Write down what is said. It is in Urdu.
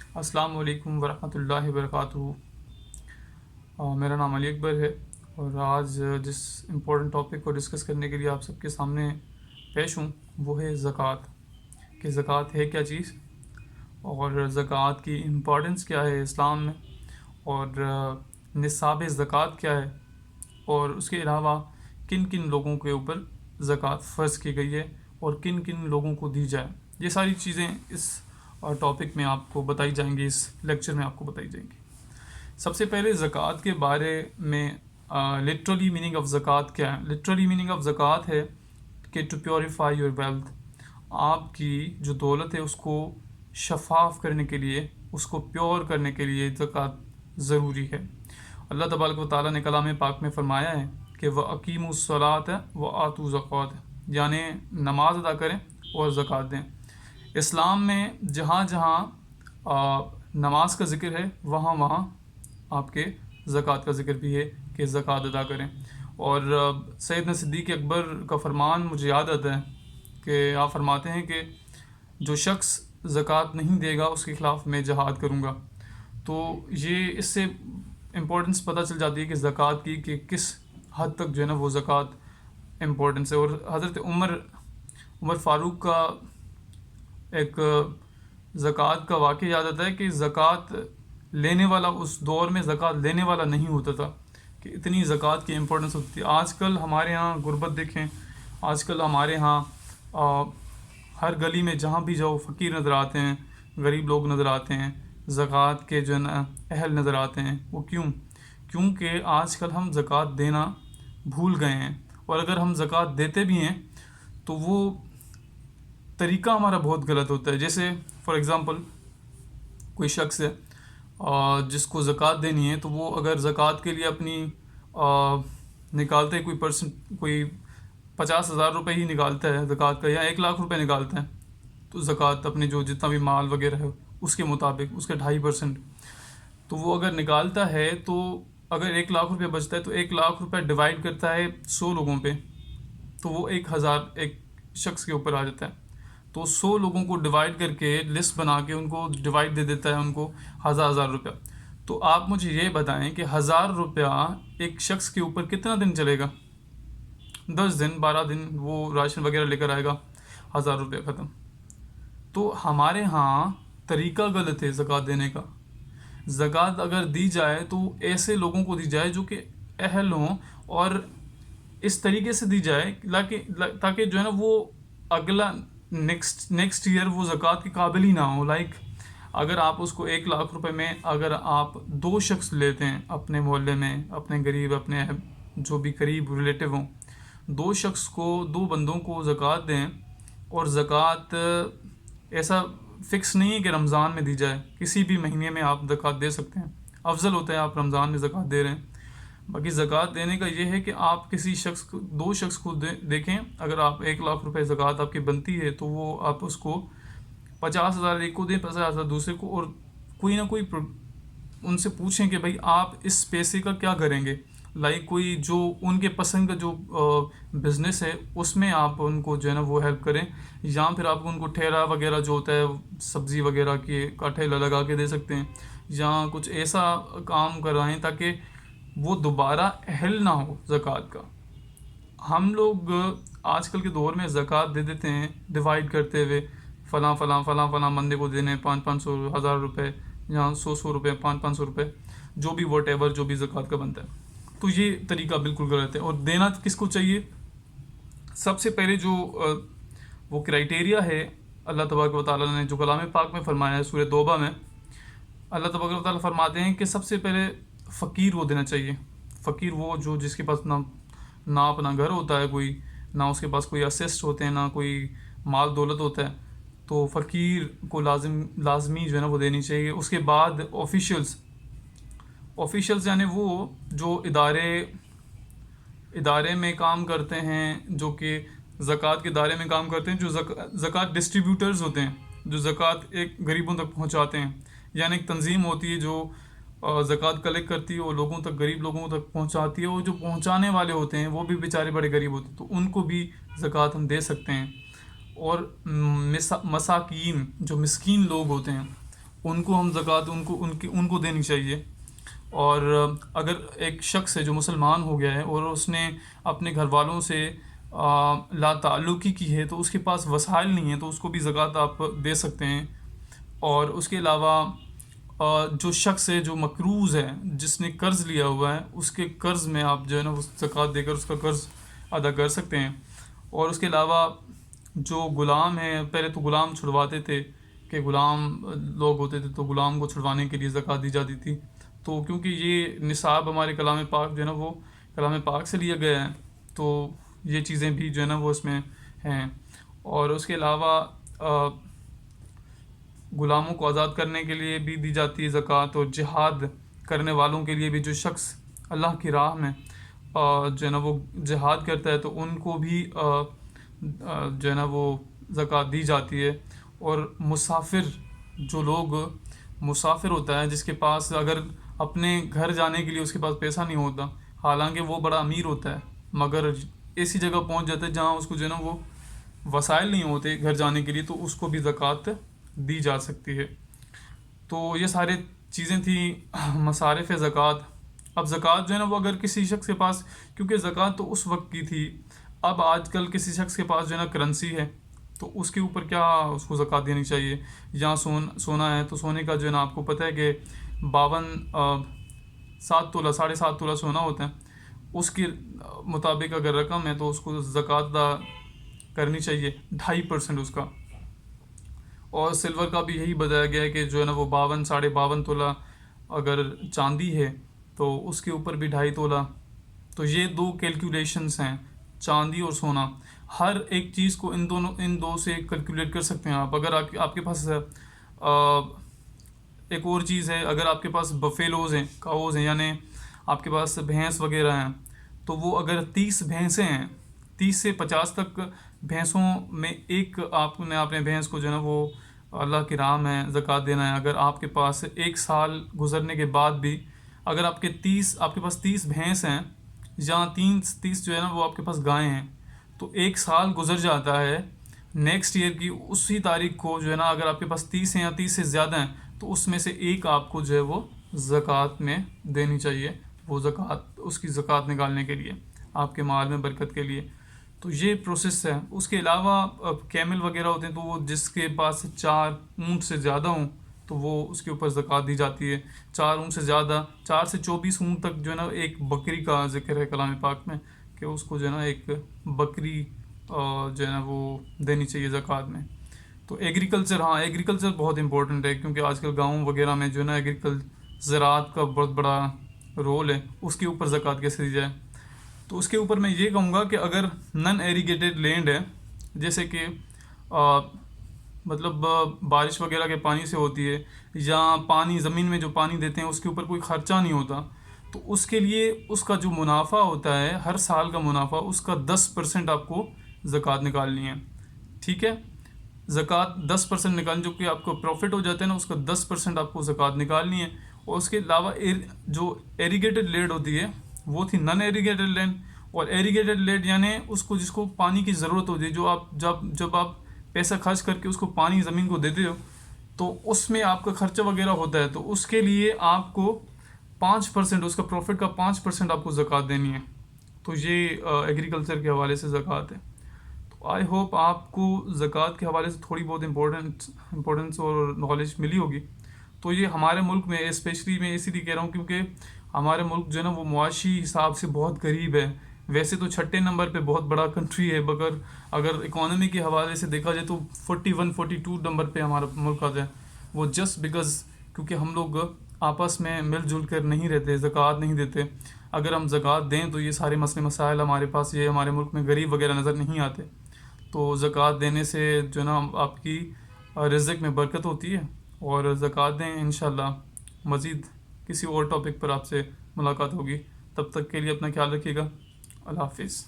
السلام علیکم ورحمۃ اللہ وبرکاتہ۔ میرا نام علی اکبر ہے، اور آج جس امپورٹنٹ ٹاپک کو ڈسکس کرنے کے لیے آپ سب کے سامنے پیش ہوں وہ ہے زکوٰۃ، کہ زکوٰۃ ہے کیا چیز، اور زکوٰۃ کی امپورٹنس کیا ہے اسلام میں، اور نصاب زکوٰۃ کیا ہے، اور اس کے علاوہ کن کن لوگوں کے اوپر زکوٰۃ فرض کی گئی ہے اور کن کن لوگوں کو دی جائے۔ یہ ساری چیزیں اس ٹاپک میں آپ کو بتائی جائیں گی، اس لیکچر میں آپ کو بتائی جائیں گی۔ سب سے پہلے زکوٰۃ کے بارے میں لٹرلی میننگ آف زکوٰۃ کیا ہے۔ لٹرلی میننگ آف زکوٰۃ ہے کہ ٹو پیوریفائی یور ویلتھ، آپ کی جو دولت ہے اس کو شفاف کرنے کے لیے، اس کو پیور کرنے کے لیے زکوٰۃ ضروری ہے۔ اللہ تبارک و تعالیٰ نے کلام پاک میں فرمایا ہے کہ وَأَقِیمُوا الصَّلَاةَ وَآتُوا الزَّکَاةَ، یعنی نماز ادا کریں اور زکوٰۃ دیں۔ اسلام میں جہاں جہاں نماز کا ذکر ہے وہاں وہاں آپ کے زکوٰۃ کا ذکر بھی ہے کہ زکوٰۃ ادا کریں۔ اور سیدنا صدیق اکبر کا فرمان مجھے یاد آتا ہے کہ آپ فرماتے ہیں کہ جو شخص زکوٰۃ نہیں دے گا اس کے خلاف میں جہاد کروں گا۔ تو یہ اس سے امپورٹنس پتہ چل جاتی ہے کہ زکوٰۃ کی کہ کس حد تک جو ہے نا وہ زکوٰۃ امپورٹنس ہے۔ اور حضرت عمر فاروق کا ایک زکوٰۃ کا واقعہ یاد آتا ہے کہ زکوٰۃ لینے والا اس دور میں زکوٰۃ لینے والا نہیں ہوتا تھا، کہ اتنی زکوٰۃ کی امپورٹنس ہوتی تھی۔ آج کل ہمارے ہاں غربت دیکھیں، آج کل ہمارے ہاں ہر گلی میں جہاں بھی جاؤ فقیر نظر آتے ہیں، غریب لوگ نظر آتے ہیں، زکوٰۃ کے جو ہے نا اہل نظر آتے ہیں۔ وہ کیونکہ آج کل ہم زکوٰۃ دینا بھول گئے ہیں، اور اگر ہم زکوٰۃ دیتے بھی ہیں تو وہ طریقہ ہمارا بہت غلط ہوتا ہے۔ جیسے فار ایگزامپل کوئی شخص ہے جس کو زکوٰۃ دینی ہے، تو وہ اگر زکوٰۃ کے لیے اپنی نکالتا ہے، کوئی 50,000 روپے ہی نکالتا ہے زکوٰۃ کا، یا 1,00,000 روپے نکالتا ہے، تو زکوٰۃ اپنے جو جتنا بھی مال وغیرہ ہے اس کے مطابق اس کے 2.5%، تو وہ اگر نکالتا ہے تو اگر 1,00,000 روپے بچتا ہے تو 1,00,000 روپے ڈیوائڈ کرتا ہے 100 لوگوں پہ، تو وہ 1,000 ایک شخص کے اوپر آ جاتا ہے۔ تو 100 لوگوں کو ڈیوائڈ کر کے لسٹ بنا کے ان کو ڈیوائڈ دے دیتا ہے ان کو 1,000 روپیہ۔ تو آپ مجھے یہ بتائیں کہ 1,000 روپیہ ایک شخص کے اوپر کتنا دن چلے گا؟ 10 دن 12 دن وہ راشن وغیرہ لے کر آئے گا، 1,000 روپیہ ختم۔ تو ہمارے ہاں طریقہ غلط ہے زکوٰۃ دینے کا۔ زکوٰۃ اگر دی جائے تو ایسے لوگوں کو دی جائے جو کہ اہل ہوں، اور اس طریقے سے دی جائے تاکہ جو ہے نا وہ اگلا نیکسٹ ایئر وہ زکوٰۃ کے قابل ہی نہ ہو۔ اگر آپ اس کو 1,00,000 روپے میں اگر آپ 2 شخص لیتے ہیں اپنے محلے میں، اپنے غریب، اپنے جو بھی قریب ریلیٹیو ہوں، 2 شخص کو 2 بندوں کو زکوٰۃ دیں، اور زکوٰۃ ایسا فکس نہیں ہے کہ رمضان میں دی جائے، کسی بھی مہینے میں آپ زکوٰۃ دے سکتے ہیں۔ افضل ہوتا ہے آپ رمضان میں زکوٰۃ دے رہے ہیں۔ باقی زکوٰۃ دینے کا یہ ہے کہ آپ کسی شخص کو 2 شخص کو دیکھیں، اگر آپ 1,00,000 روپے زکوٰۃ آپ کی بنتی ہے تو وہ آپ اس کو 50,000 ایک کو دیں، 50,000 دوسرے کو، اور کوئی نہ کوئی ان سے پوچھیں کہ بھائی آپ اس پیسے کا کیا کریں گے۔ کوئی جو ان کے پسند کا جو بزنس ہے اس میں آپ ان کو جو ہے نا وہ ہیلپ کریں، یا پھر آپ ان کو ٹھیلا وغیرہ جو ہوتا ہے سبزی وغیرہ کا ٹھیلا لگا کے دے سکتے ہیں، یا کچھ ایسا کام کروائیں تاکہ وہ دوبارہ اہل نہ ہو زکوٰۃ کا۔ ہم لوگ آج کل کے دور میں زکوٰۃ دے دیتے ہیں ڈیوائڈ کرتے ہوئے، فلاں فلاں فلاں فلاں بندے کو دینے 500 1,000 روپے، یا 100 روپے، 500 روپے، جو بھی واٹ ایور جو بھی زکوٰۃ کا بنتا ہے۔ تو یہ طریقہ بالکل غلط ہے۔ اور دینا کس کو چاہیے؟ سب سے پہلے جو وہ کرائٹیریا ہے اللہ تبارک و تعالیٰ نے جو کلام پاک میں فرمایا ہے سورہ توبہ میں، اللہ تبارک و تعالیٰ فرماتے ہیں کہ سب سے پہلے فقیر کو دینا چاہیے۔ فقیر وہ جو جس کے پاس نہ اپنا گھر ہوتا ہے، کوئی نہ اس کے پاس کوئی اسسٹ ہوتے ہیں، نہ کوئی مال دولت ہوتا ہے، تو فقیر کو لازمی جو ہے نا وہ دینی چاہیے۔ اس کے بعد آفیشلز یعنی وہ جو ادارے میں کام کرتے ہیں، جو کہ زکوٰۃ کے دائرے میں کام کرتے ہیں، جو زکوٰۃ ڈسٹریبیوٹرز ہوتے ہیں، جو زکوٰۃ ایک غریبوں تک پہنچاتے ہیں، یعنی ایک تنظیم ہوتی ہے جو زکوٰۃ کلیکٹ کرتی ہے اور لوگوں تک، غریب لوگوں تک پہنچاتی ہے، اور جو پہنچانے والے ہوتے ہیں وہ بھی بیچارے بڑے غریب ہوتے ہیں، تو ان کو بھی زکوٰۃ ہم دے سکتے ہیں۔ اور مساکین جو مسکین لوگ ہوتے ہیں ان کو ہم زکوٰۃ ان کو دینی چاہیے. اور اگر ایک شخص ہے جو مسلمان ہو گیا ہے اور اس نے اپنے گھر والوں سے لا تعلقی کی ہے تو اس کے پاس وسائل نہیں ہیں تو اس کو بھی زکوٰۃ آپ دے سکتے ہیں. اور اس کے علاوہ جو شخص ہے جو مقروض ہے, جس نے قرض لیا ہوا ہے, اس کے قرض میں آپ جو ہے نا وہ زکوٰۃ دے کر اس کا قرض ادا کر سکتے ہیں. اور اس کے علاوہ جو غلام ہیں, پہلے تو غلام چھڑواتے تھے کہ غلام لوگ ہوتے تھے تو غلام کو چھڑوانے کے لیے زکوٰۃ دی جاتی تھی. تو کیونکہ یہ نصاب ہمارے کلام پاک جو ہے نا وہ کلام پاک سے لیا گیا ہے تو یہ چیزیں بھی جو ہے نا وہ اس میں ہیں. اور اس کے علاوہ غلاموں کو آزاد کرنے کے لیے بھی دی جاتی ہے زکوٰۃ. اور جہاد کرنے والوں کے لیے بھی, جو شخص اللہ کی راہ میں جو ہے نا وہ جہاد کرتا ہے تو ان کو بھی جو ہے نا وہ زکوٰۃ دی جاتی ہے. اور جو لوگ مسافر ہوتا ہے, جس کے پاس اگر اپنے گھر جانے کے لیے اس کے پاس پیسہ نہیں ہوتا, حالانکہ وہ بڑا امیر ہوتا ہے مگر ایسی جگہ پہنچ جاتا ہے جہاں اس کو جو ہے نا وہ وسائل نہیں ہوتے گھر جانے کے لیے, تو اس کو بھی زکوٰۃ دی جا سکتی ہے. تو یہ سارے چیزیں تھیں مصارف زکوٰۃ. اب زکوٰۃ جو ہے نا وہ اگر کسی شخص کے پاس, کیونکہ زکوٰۃ تو اس وقت کی تھی, اب آج کل کسی شخص کے پاس جو ہے نا کرنسی ہے تو اس کے اوپر کیا اس کو زکوٰۃ دینی چاہیے. جہاں سونا ہے تو سونے کا جو ہے نا آپ کو پتہ ہے کہ 7 تولہ 7.5 تولہ سونا ہوتا ہے, اس کے مطابق اگر رقم ہے تو اس کو زکوٰۃ ادا کرنی چاہیے 2.5% اس کا. اور سلور کا بھی یہی بتایا گیا ہے کہ جو ہے نا وہ 52 تولہ اگر چاندی ہے تو اس کے اوپر بھی 2.5 تولہ. تو یہ 2 کیلکولیشنز ہیں, چاندی اور سونا. ہر ایک چیز کو ان دو سے کیلکولیٹ کر سکتے ہیں آپ. اگر آپ کے پاس ایک اور چیز ہے, اگر آپ کے پاس بفیلوز ہیں, کاؤز ہیں, یعنی آپ کے پاس بھینس وغیرہ ہیں, تو وہ اگر 30 بھینسیں ہیں, 30 سے 50 تک بھینسوں میں ایک آپ نے اپنے بھینس کو جو ہے نا وہ اللہ کی راہ میں زکوٰۃ دینا ہے. اگر آپ کے پاس 1 سال گزرنے کے بعد بھی اگر آپ کے پاس 30 بھینس ہیں, جہاں 30 جو ہے نا وہ آپ کے پاس گائیں ہیں, تو 1 سال گزر جاتا ہے نیکسٹ ایئر کی اسی تاریخ کو جو ہے نا, اگر آپ کے پاس 30 ہیں یا 30 سے زیادہ ہیں تو اس میں سے ایک آپ کو جو ہے وہ زکوٰۃ میں دینی چاہیے. وہ زکوٰۃ اس کی زکوٰۃ نکالنے کے لیے, آپ کے مال میں برکت کے لیے. تو یہ پروسیس ہے. اس کے علاوہ کیمل وغیرہ ہوتے ہیں, تو وہ جس کے پاس 4 اونٹ سے زیادہ ہوں تو وہ اس کے اوپر زکوٰۃ دی جاتی ہے. 4 اونٹ سے زیادہ, 4 سے 24 اونٹ تک جو ہے نا ایک بکری کا ذکر ہے کلام پاک میں کہ اس کو جو ہے نا ایک بکری جو ہے نا وہ دینی چاہیے زکوٰۃ میں. تو ایگریکلچر بہت امپورٹنٹ ہے, کیونکہ آج کل گاؤں وغیرہ میں جو ہے نا زراعت کا بہت بڑا رول ہے. اس کے اوپر زکوٰۃ کیسے دی جائے, تو اس کے اوپر میں یہ کہوں گا کہ اگر نن ایریگیٹڈ لینڈ ہے, جیسے کہ مطلب بارش وغیرہ کے پانی سے ہوتی ہے, یا پانی زمین میں جو پانی دیتے ہیں اس کے اوپر کوئی خرچہ نہیں ہوتا, تو اس کے لیے اس کا جو منافع ہوتا ہے ہر سال کا منافع, اس کا 10% آپ کو زکوٰۃ نکالنی ہے. ٹھیک ہے, زکوٰۃ 10% نکالنی, جو کہ آپ کو پروفٹ ہو جاتا ہے نا, اس کا 10% آپ کو زکوٰۃ نکالنی ہے. اور اس کے علاوہ جو ایریگیٹڈ لینڈ ہوتی ہے وہ تھی نن ایریگیٹڈ لینڈ. اور ایریگیٹڈ لینڈ یعنی جس کو پانی کی ضرورت ہوتی ہے, جو آپ جب آپ پیسہ خرچ کر کے اس کو پانی زمین کو دیتے ہو تو اس میں آپ کا خرچہ وغیرہ ہوتا ہے, تو اس کے لیے آپ کو 5%, اس کا پروفٹ کا 5% آپ کو زکوٰۃ دینی ہے. تو یہ ایگریکلچر کے حوالے سے زکوٰۃ ہے. تو آئی ہوپ آپ کو زکوٰۃ کے حوالے سے تھوڑی بہت امپورٹنس اور نالج ملی ہوگی. تو یہ ہمارے ملک میں اسپیشلی میں اسی لیے کہہ رہا ہوں کیونکہ ہمارے ملک جو ہے نا وہ معاشی حساب سے بہت غریب ہے. ویسے تو 6 نمبر پہ بہت بڑا کنٹری ہے, مگر اگر اکانومی کے حوالے سے دیکھا جائے تو 42 نمبر پہ ہمارا ملک آتا ہے. وہ جسٹ بیکاز کیونکہ ہم لوگ آپس میں مل جل کر نہیں رہتے, زکوٰۃ نہیں دیتے. اگر ہم زکوٰۃ دیں تو یہ سارے مسئلے مسائل ہمارے پاس, یہ ہمارے ملک میں غریب وغیرہ نظر نہیں آتے. تو زکوٰۃ دینے سے جو ہے نا آپ کی رزق میں برکت ہوتی ہے. اور زکوٰۃ دیں, انشاءاللہ مزید کسی اور ٹاپک پر آپ سے ملاقات ہوگی. تب تک کے لیے اپنا خیال رکھیے گا. اللہ حافظ.